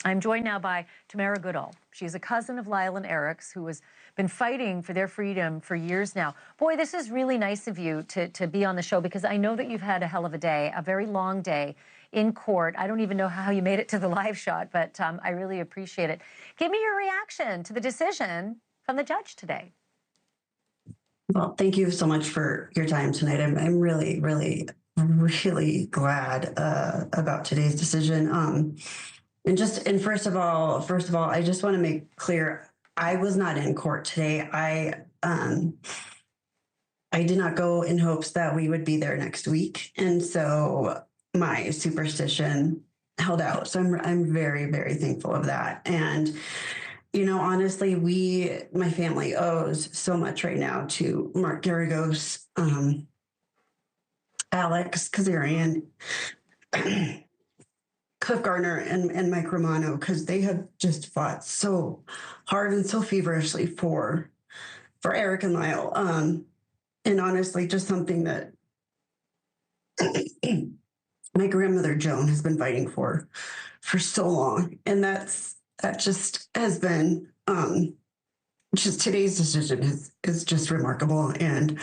I'm joined now by Tamara Goodell. She's a cousin of Lyle and Eric's who has been fighting for their freedom for years now. Boy, this is really nice of you to be on the show, because I know that you've had a hell of a day, a very long day in court. I don't even know how you made it to the live shot, but I really appreciate it. Give me your reaction to the decision from the judge today. Well, thank you so much for your time tonight. I'm really, really, really glad about today's decision. And first of all, I just want to make clear, I was not in court today. I did not go in hopes that we would be there next week, and so my superstition held out. So I'm very, very thankful of that. And you know, honestly, my family owes so much right now to Mark Garagos, Alex Kazarian, Cliff Gardner, and Mike Romano, because they have just fought so hard and so feverishly for Erik and Lyle. And honestly, just something that my grandmother Joan has been fighting for so long. And that just has been just today's decision is just remarkable. And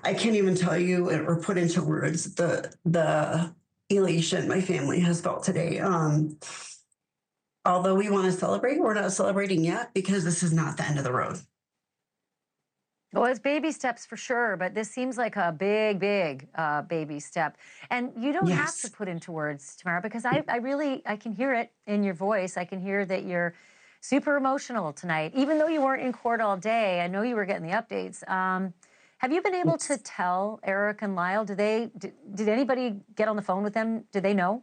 I can't even tell you or put into words the elation my family has felt today. Although we want to celebrate, we're not celebrating yet, because this is not the end of the road. Well, it's baby steps for sure, but this seems like a big, big baby step. And you don't have to put into words, Tamara, because I can hear it in your voice. I can hear that you're super emotional tonight, even though you weren't in court all day. I know you were getting the updates. Have you been able to tell Erik and Lyle? Did anybody get on the phone with them? Did they know?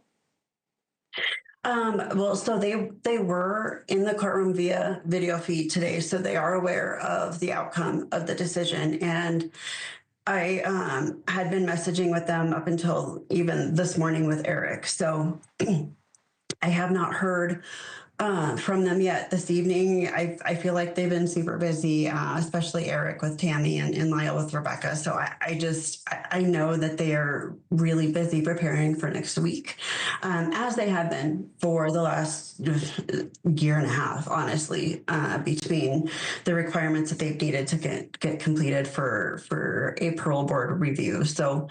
Well, so they were in the courtroom via video feed today, so they are aware of the outcome of the decision. And I had been messaging with them up until even this morning with Erik. So I have not heard from them yet this evening. I feel like they've been super busy, especially Erik with Tammy and Lyle with Rebecca. So I know that they are really busy preparing for next week, as they have been for the last year and a half, honestly, between the requirements that they've needed to get completed for a parole board review. So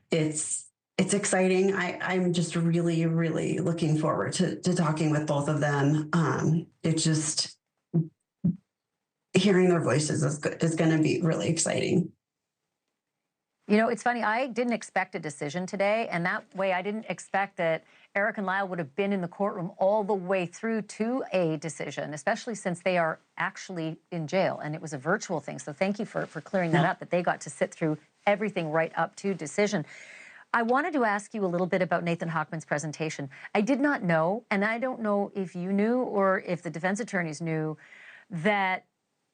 it's exciting. I'm just really, really looking forward to talking with both of them. It's just hearing their voices is going to be really exciting. You know, it's funny, I didn't expect a decision today, and that way I didn't expect that Erik and Lyle would have been in the courtroom all the way through to a decision, especially since they are actually in jail, and it was a virtual thing. So thank you for clearing that up, that they got to sit through everything right up to decision. I wanted to ask you a little bit about Nathan Hochman's presentation. I did not know, and I don't know if you knew or if the defense attorneys knew, that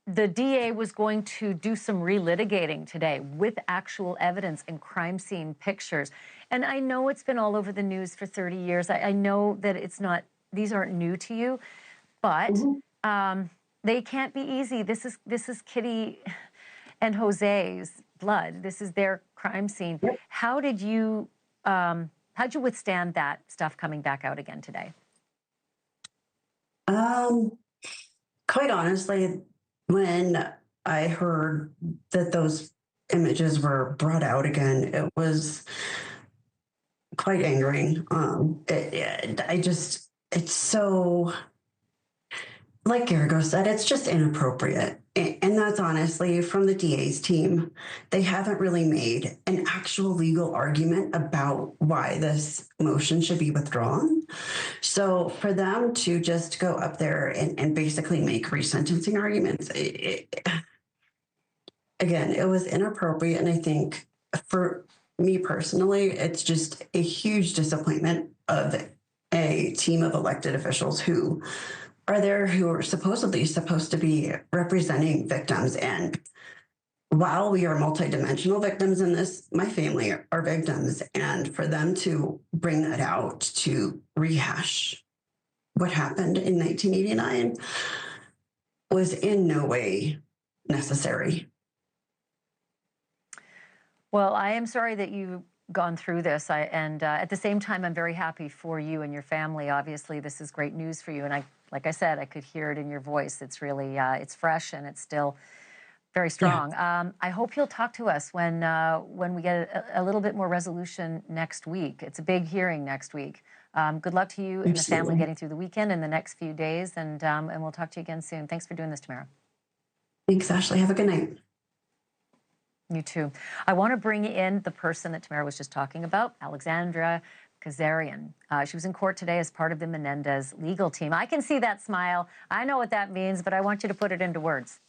the DA was going to do some relitigating today with actual evidence and crime scene pictures. And I know it's been all over the news for 30 years. I know that these aren't new to you, but they can't be easy. This is Kitty and Jose's blood. This is their crime scene. Yep. How'd you withstand that stuff coming back out again today? Quite honestly, when I heard that those images were brought out again, it was quite angering. It's so, like Garagos said, it's just inappropriate. And that's honestly from the DA's team. They haven't really made an actual legal argument about why this motion should be withdrawn. So for them to just go up there and basically make resentencing arguments, again, it was inappropriate. And I think for me personally, it's just a huge disappointment of a team of elected officials who are there, who are supposedly supposed to be representing victims. And while we are multidimensional victims in this, my family are victims. And for them to bring that out, to rehash what happened in 1989, was in no way necessary. Well, I am sorry that you gone through this. And at the same time, I'm very happy for you and your family. Obviously, this is great news for you. And like I said, I could hear it in your voice. It's really, it's fresh and it's still very strong. Yeah. I hope you'll talk to us when we get a little bit more resolution next week. It's a big hearing next week. Good luck to you and the family getting through the weekend in the next few days, and we'll talk to you again soon. Thanks for doing this, Tamara. Thanks, Ashleigh. Have a good night. You too. I want to bring in the person that Tamara was just talking about, Alexandra Kazarian. She was in court today as part of the Menendez legal team. I can see that smile. I know what that means, but I want you to put it into words.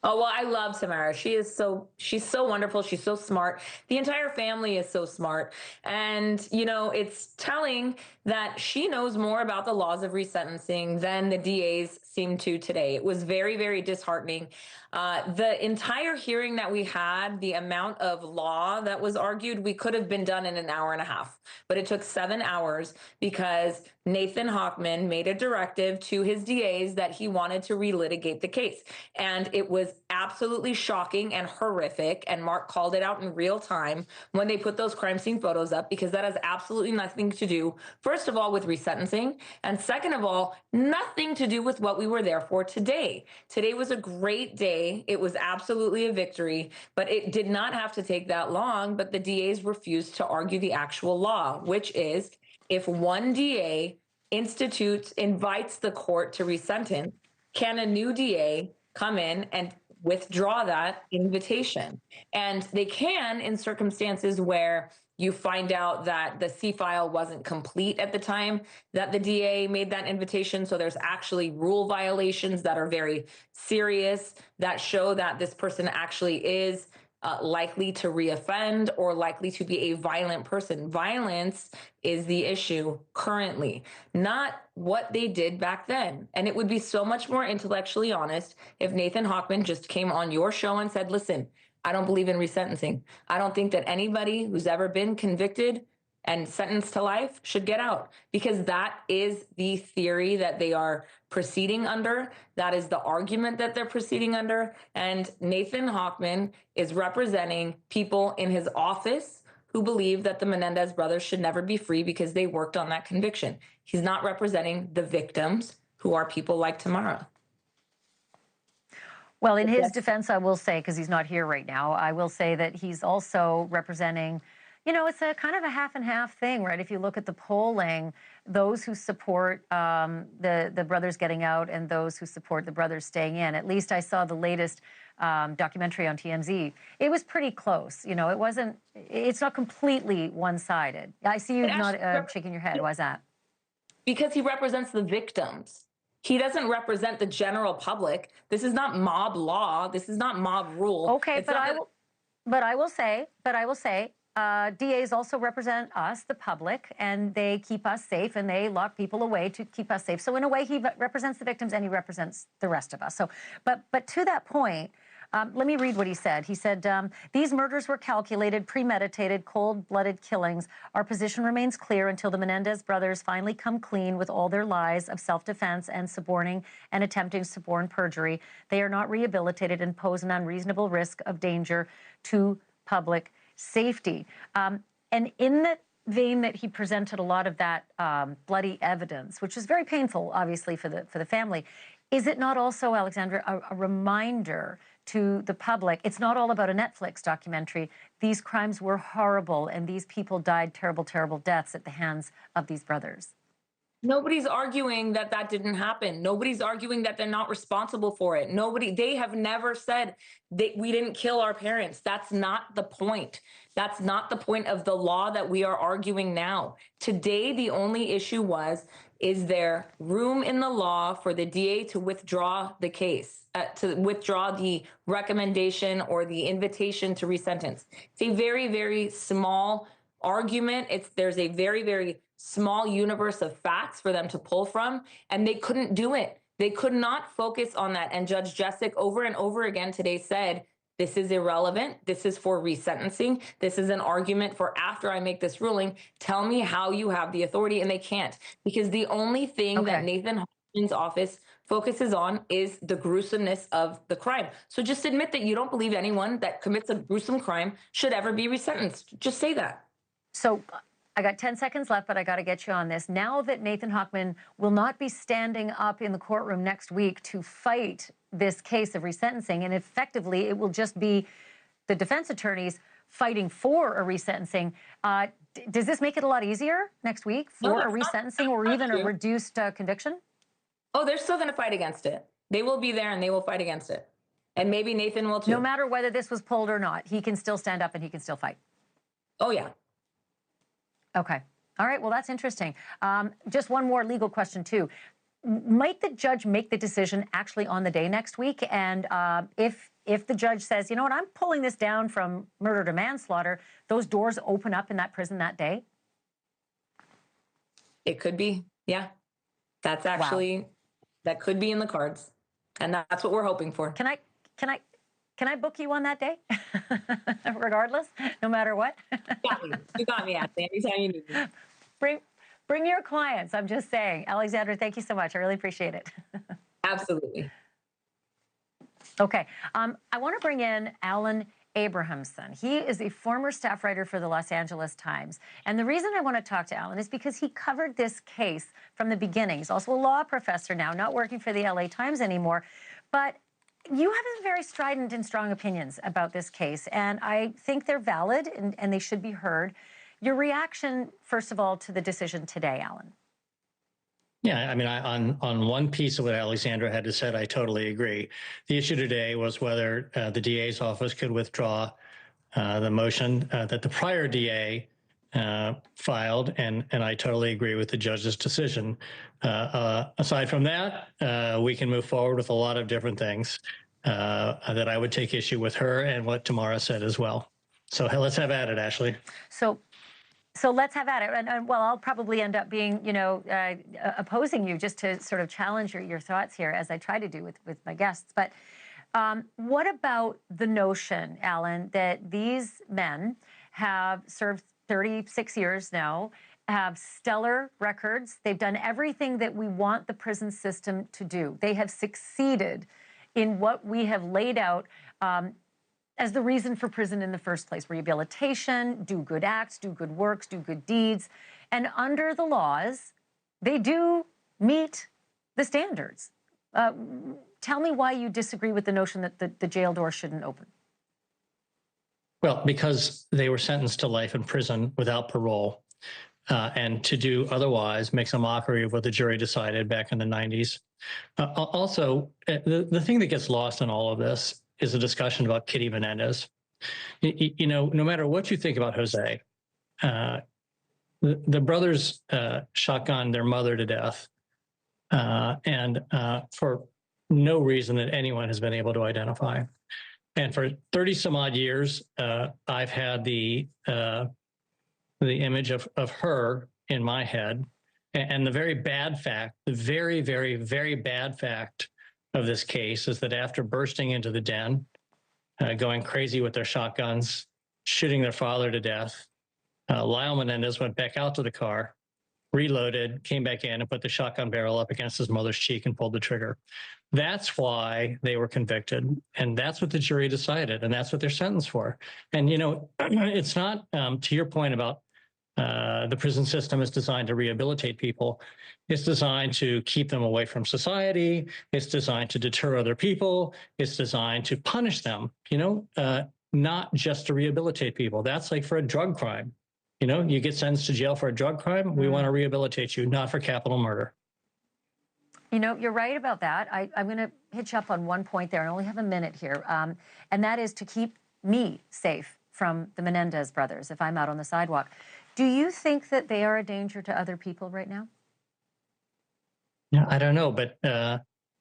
Oh, well, I love Tamara. She's so wonderful. She's so smart. The entire family is so smart. And, you know, it's telling that she knows more about the laws of resentencing than the DAs seem to today. It was very, very disheartening. The entire hearing that we had, the amount of law that was argued, we could have been done in an hour and a half, but it took 7 hours because Nathan Hochman made a directive to his DAs that he wanted to relitigate the case. And it was absolutely shocking and horrific. And Mark called it out in real time when they put those crime scene photos up, because that has absolutely nothing to do, first of all, with resentencing. And second of all, nothing to do with what we were there for today. Today was a great day. It was absolutely a victory, but it did not have to take that long. But the DAs refused to argue the actual law, which is if one DA invites the court to resentence, can a new DA come in and withdraw that invitation? And they can in circumstances where you find out that the C file wasn't complete at the time that the DA made that invitation. So there's actually rule violations that are very serious that show that this person actually is likely to reoffend or likely to be a violent person. Violence is the issue currently, not what they did back then. And it would be so much more intellectually honest if Nathan Hochman just came on your show and said, listen, I don't believe in resentencing. I don't think that anybody who's ever been convicted and sentenced to life should get out, because that is the theory that they are proceeding under. That is the argument that they're proceeding under. And Nathan Hochman is representing people in his office who believe that the Menendez brothers should never be free because they worked on that conviction. He's not representing the victims, who are people like Tamara. Well, in his defense, I will say, because he's not here right now, I will say that he's also representing, you know, it's a kind of a half and half thing, right? If you look at the polling, those who support the brothers getting out and those who support the brothers staying in, at least I saw the latest documentary on TMZ, it was pretty close. You know, it's not completely one-sided. I see you not shaking your head. Why is that? Because he represents the victims. He doesn't represent the general public. This is not mob law. This is not mob rule. Okay, but I will say, DAs also represent us, the public, and they keep us safe, and they lock people away to keep us safe. So in a way, he represents the victims, and he represents the rest of us. So, but to that point, let me read what he said. He said, these murders were calculated, premeditated, cold-blooded killings. Our position remains clear until the Menendez brothers finally come clean with all their lies of self-defense and suborning and attempting suborn perjury. They are not rehabilitated and pose an unreasonable risk of danger to public safety. And in the vein that he presented a lot of that bloody evidence, which is very painful, obviously, for the family, is it not also, Alexandra, a reminder to the public? It's not all about a Netflix documentary. These crimes were horrible, and these people died terrible, terrible deaths at the hands of these brothers. Nobody's arguing that that didn't happen. Nobody's arguing that they're not responsible for it. They have never said that we didn't kill our parents. That's not the point. That's not the point of the law that we are arguing now. Today, the only issue is there room in the law for the DA to withdraw the case, to withdraw the recommendation or the invitation to resentence? It's a very, very small argument. There's a very, very small universe of facts for them to pull from, and they couldn't do it. They could not focus on that. And Judge Jessic over and over again today said, this is irrelevant. This is for resentencing. This is an argument for after I make this ruling. Tell me how you have the authority. And they can't, because the only thing that Nathan Hochman's office focuses on is the gruesomeness of the crime. So just admit that you don't believe anyone that commits a gruesome crime should ever be resentenced. Just say that. So I got 10 seconds left, but I got to get you on this. Now that Nathan Hochman will not be standing up in the courtroom next week to fight this case of resentencing, and effectively it will just be the defense attorneys fighting for a resentencing, does this make it a lot easier next week for a resentencing or even a reduced conviction? Oh, they're still going to fight against it. They will be there and they will fight against it. And maybe Nathan will too. No matter whether this was pulled or not, he can still stand up and he can still fight. Oh, yeah. Okay. All right. Well, that's interesting. Just one more legal question, too. Might the judge make the decision actually on the day next week? And if the judge says, you know what, I'm pulling this down from murder to manslaughter, those doors open up in that prison that day? It could be. Yeah. That's actually, wow. That could be in the cards. And that's what we're hoping for. Can I book you on that day? Regardless, no matter what? You got me, Ashley, anytime you need me. Bring your clients, I'm just saying. Alexandra, thank you so much. I really appreciate it. Absolutely. Okay. I want to bring in Alan Abrahamson. He is a former staff writer for the Los Angeles Times. And the reason I want to talk to Alan is because he covered this case from the beginning. He's also a law professor now, not working for the LA Times anymore. But you have very strident and strong opinions about this case, and I think they're valid and they should be heard. Your reaction, first of all, to the decision today, Alan? Yeah, I mean, on one piece of what Alexandra had to say, I totally agree. The issue today was whether the DA's office could withdraw the motion that the prior DA filed, and I totally agree with the judge's decision. Aside from that, we can move forward with a lot of different things that I would take issue with her and what Tamara said as well. So let's have at it, Ashleigh. So let's have at it. And well, I'll probably end up being, opposing you just to sort of challenge your thoughts here, as I try to do with my guests. But what about the notion, Alan, that these men have served 36 years now, have stellar records. They've done everything that we want the prison system to do. They have succeeded in what we have laid out as the reason for prison in the first place: rehabilitation, do good acts, do good works, do good deeds. And under the laws, they do meet the standards. Tell me why you disagree with the notion that the jail door shouldn't open. Well, because they were sentenced to life in prison without parole. And to do otherwise makes a mockery of what the jury decided back in the 90s. Also, the thing that gets lost in all of this is a discussion about Kitty Menendez. No matter what you think about Jose, the brothers shotgunned their mother to death, and for no reason that anyone has been able to identify. And for 30 some odd years, I've had the image of her in my head. And the very bad fact, the very, very, very bad fact of this case is that after bursting into the den, going crazy with their shotguns, shooting their father to death, Lyle Menendez went back out to the car, reloaded, came back in and put the shotgun barrel up against his mother's cheek and pulled the trigger. That's why they were convicted. And that's what the jury decided. And that's what they're sentenced for. And, it's not, to your point about the prison system is designed to rehabilitate people. It's designed to keep them away from society. It's designed to deter other people. It's designed to punish them, not just to rehabilitate people. That's like for a drug crime. You get sentenced to jail for a drug crime. We want to rehabilitate you, not for capital murder. You're right about that. I'm going to hitch up on one point there. I only have a minute here. And that is to keep me safe from the Menendez brothers if I'm out on the sidewalk. Do you think that they are a danger to other people right now? Yeah, I don't know, but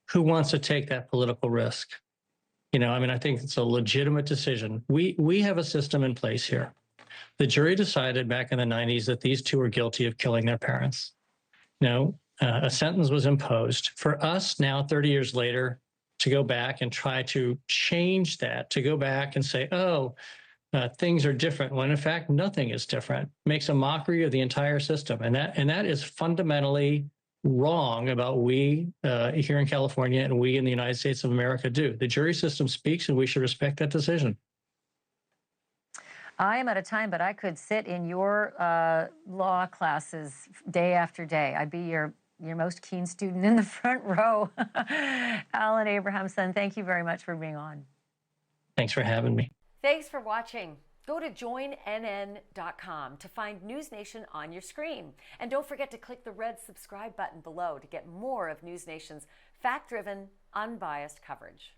who wants to take that political risk? I think it's a legitimate decision. We have a system in place here. The jury decided back in the 90s that these two were guilty of killing their parents. A sentence was imposed. For us now, 30 years later, to go back and try to change that, to go back and say, things are different, when in fact nothing is different, makes a mockery of the entire system. And that is fundamentally wrong about we here in California and we in the United States of America do. The jury system speaks and we should respect that decision. I am out of time, but I could sit in your law classes day after day. I'd be your most keen student in the front row. Alan Abrahamson, thank you very much for being on. Thanks for having me. Thanks for watching. Go to joinnn.com to find NewsNation on your screen. And don't forget to click the red subscribe button below to get more of NewsNation's fact-driven, unbiased coverage.